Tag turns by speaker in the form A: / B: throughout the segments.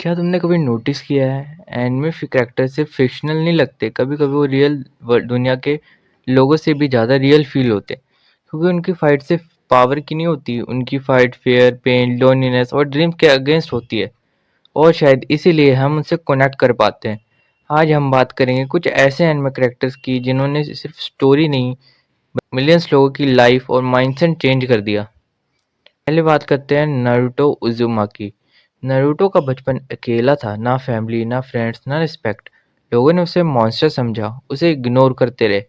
A: क्या तुमने कभी नोटिस किया है एनिमे कैरेक्टर सिर्फ फिक्शनल नहीं लगते, कभी कभी वो रियल दुनिया के लोगों से भी ज़्यादा रियल फील होते हैं। क्योंकि उनकी फाइट सिर्फ पावर की नहीं होती, उनकी फाइट फेयर पेन लोनलीनेस और ड्रीम के अगेंस्ट होती है। और शायद इसीलिए हम उनसे कनेक्ट कर पाते हैं। आज हम बात करेंगे कुछ ऐसे एनिमे कैरेक्टर्स की जिन्होंने सिर्फ स्टोरी नहीं, मिलियंस लोगों की लाइफ और माइंडसेट चेंज कर दिया। पहले बात करते हैं नारुतो उज़ुमाकी। नारुतो का बचपन अकेला था, ना फैमिली, ना फ्रेंड्स, ना रिस्पेक्ट। लोगों ने उसे मॉन्स्टर समझा, उसे इग्नोर करते रहे।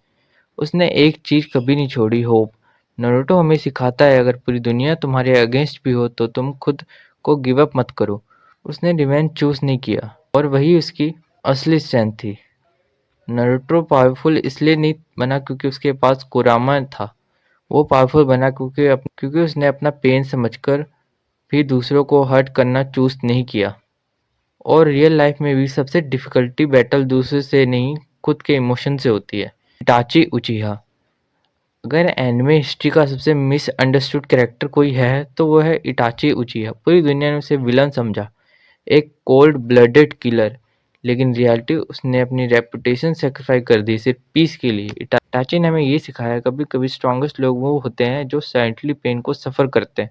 A: उसने एक चीज कभी नहीं छोड़ी, होप। नारुतो हमें सिखाता है अगर पूरी दुनिया तुम्हारे अगेंस्ट भी हो तो तुम खुद को गिव अप मत करो। उसने रिवेंज चूज नहीं किया और वही उसकी असली स्ट्रेंथ थी। नारुतो पावरफुल इसलिए नहीं बना क्योंकि उसके पास कुरामा था। वो पावरफुल बना क्योंकि उसने अपना पेन समझकर भी दूसरों को हर्ट करना चूज नहीं किया। और रियल लाइफ में भी सबसे डिफिकल्टी बैटल दूसरे से नहीं, खुद के इमोशन से होती है। इटाची उचिहा। अगर एनिमे हिस्ट्री का सबसे मिसअंडरस्टूड कैरेक्टर कोई है तो वो है इटाची उचिहा। पूरी दुनिया ने उसे विलन समझा, एक कोल्ड ब्लडेड किलर। लेकिन रियलिटी उसने अपनी रेपुटेशन सेक्रीफाई कर दी सिर्फ पीस के लिए। इटाची ने हमें ये सिखाया कभी कभी स्ट्रॉन्गेस्ट लोग वो होते हैं जो साइलेंटली पेन को सफ़र करते हैं।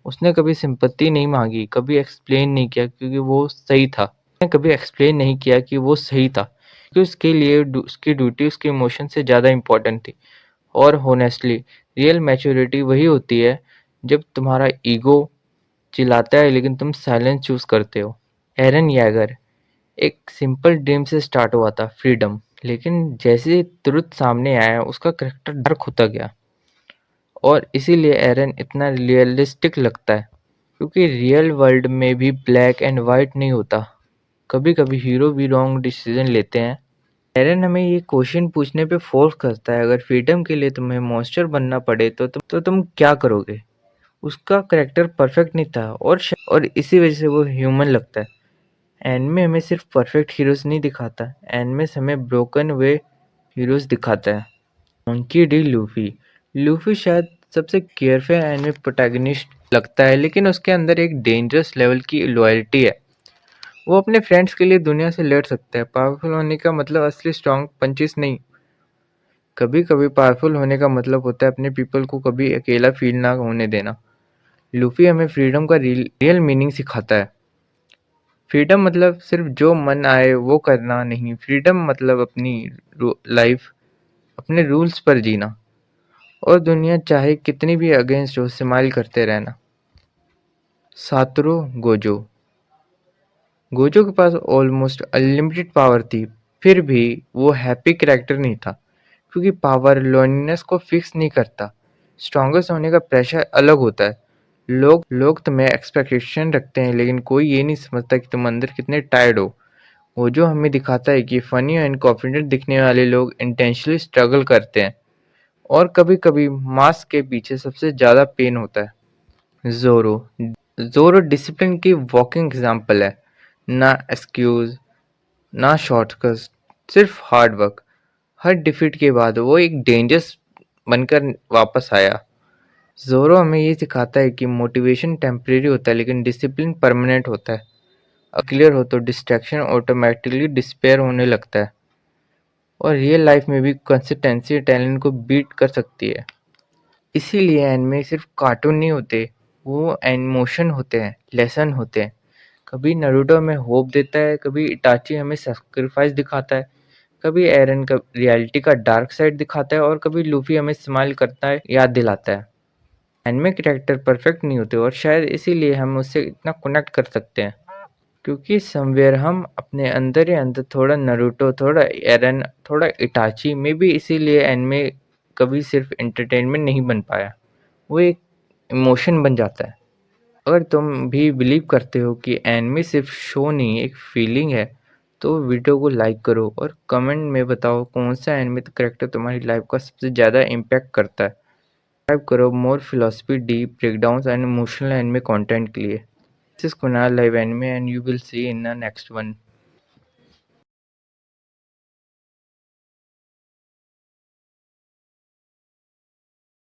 A: उसने कभी सिंपैथी नहीं मांगी, कभी एक्सप्लेन नहीं किया क्योंकि वो सही था। उसने कभी एक्सप्लेन नहीं किया कि वो सही था क्योंकि उसके लिए उसकी ड्यूटी उसके इमोशन से ज़्यादा इम्पोर्टेंट थी। और होनेस्टली रियल मैच्योरिटी वही होती है जब तुम्हारा ईगो चिल्लाता है लेकिन तुम साइलेंस चूज करते हो। एरन यैगर एक सिंपल ड्रीम से स्टार्ट हुआ था, फ्रीडम। लेकिन जैसे ट्रुथ सामने आया उसका करेक्टर डार्क होता गया। और इसीलिए एरन इतना रियलिस्टिक लगता है क्योंकि रियल वर्ल्ड में भी ब्लैक एंड वाइट नहीं होता। कभी कभी हीरो भी रॉन्ग डिसीजन लेते हैं। एरन हमें ये क्वेश्चन पूछने पे फोर्स करता है, अगर फ्रीडम के लिए तुम्हें मॉन्स्टर बनना पड़े तो तुम क्या करोगे। उसका करेक्टर परफेक्ट नहीं था और इसी वजह से वो ह्यूमन लगता है। एनिमे हमें सिर्फ परफेक्ट हीरोज नहीं दिखाता, एनिमे हमें ब्रोकन वे हीरोज दिखाता है। Monkey D Luffy. लूफी शायद सबसे केयरफुल एनिमे प्रोटैगनिस्ट लगता है, लेकिन उसके अंदर एक डेंजरस लेवल की लॉयल्टी है। वो अपने फ्रेंड्स के लिए दुनिया से लड़ सकता है। पावरफुल होने का मतलब असली स्ट्रॉन्ग पंचेस नहीं, कभी कभी पावरफुल होने का मतलब होता है अपने पीपल को कभी अकेला फील ना होने देना। लूफी हमें फ्रीडम का रियल मीनिंग सिखाता है। फ्रीडम मतलब सिर्फ जो मन आए वो करना नहीं, फ्रीडम मतलब अपनी लाइफ अपने रूल्स पर जीना। और दुनिया चाहे कितनी भी अगेंस्ट हो, स्माइल करते रहना। Satoru Gojo. गोजो के पास ऑलमोस्ट अनलिमिटेड पावर थी, फिर भी वो हैप्पी कैरेक्टर नहीं था क्योंकि पावर लोनलीनेस को फिक्स नहीं करता। स्ट्रॉन्गेस्ट होने का प्रेशर अलग होता है। लोग तुम्हें एक्सपेक्टेशन रखते हैं लेकिन कोई ये नहीं समझता कि तुम अंदर कितने टायर्ड हो। वो जो हमें दिखाता है कि फनी एंड कॉन्फिडेंट दिखने वाले लोग इंटेंशनली स्ट्रगल करते हैं और कभी कभी मास्क के पीछे सबसे ज़्यादा पेन होता है। ज़ोरो। ज़ोरो डिसिप्लिन की वॉकिंग एग्जाम्पल है। ना एक्सक्यूज, ना शॉर्टकट, सिर्फ हार्ड वर्क। हर डिफीट के बाद वो एक डेंजरस बनकर वापस आया। ज़ोरो हमें ये सिखाता है कि मोटिवेशन टेम्परेरी होता है लेकिन डिसिप्लिन परमानेंट होता है। अब क्लियर हो तो डिस्ट्रैक्शन ऑटोमेटिकली डिस्पेयर होने लगता है। और रियल लाइफ में भी कंसिस्टेंसी टैलेंट को बीट कर सकती है। इसीलिए एनिमे सिर्फ कार्टून नहीं होते, वो इमोशन होते हैं, लेसन होते हैं। कभी नारुतो हमें होप देता है, कभी इटाची हमें सैक्रिफाइस दिखाता है, कभी एरन का रियलिटी का डार्क साइड दिखाता है और कभी लूफी हमें स्माइल करता है, याद दिलाता है। एनिमे कैरेक्टर परफेक्ट नहीं होते और शायद इसीलिए हम उससे इतना कनेक्ट कर सकते हैं क्योंकि समवेयर हम अपने अंदर ही अंदर थोड़ा नारुतो, थोड़ा एरन, थोड़ा इटाची में भी। इसीलिए एनिमे कभी सिर्फ एंटरटेनमेंट नहीं बन पाया, वो एक इमोशन बन जाता है। अगर तुम भी बिलीव करते हो कि एनिमे सिर्फ शो नहीं एक फीलिंग है तो वीडियो को लाइक करो और कमेंट में बताओ कौन सा एनिमे कैरेक्टर तुम्हारी लाइफ का सबसे ज़्यादा इम्पैक्ट करता है। सब्सक्राइब करो more philosophy deep breakdowns and emotional anime content के लिए। This is Kunal live anime and you will see in the next one.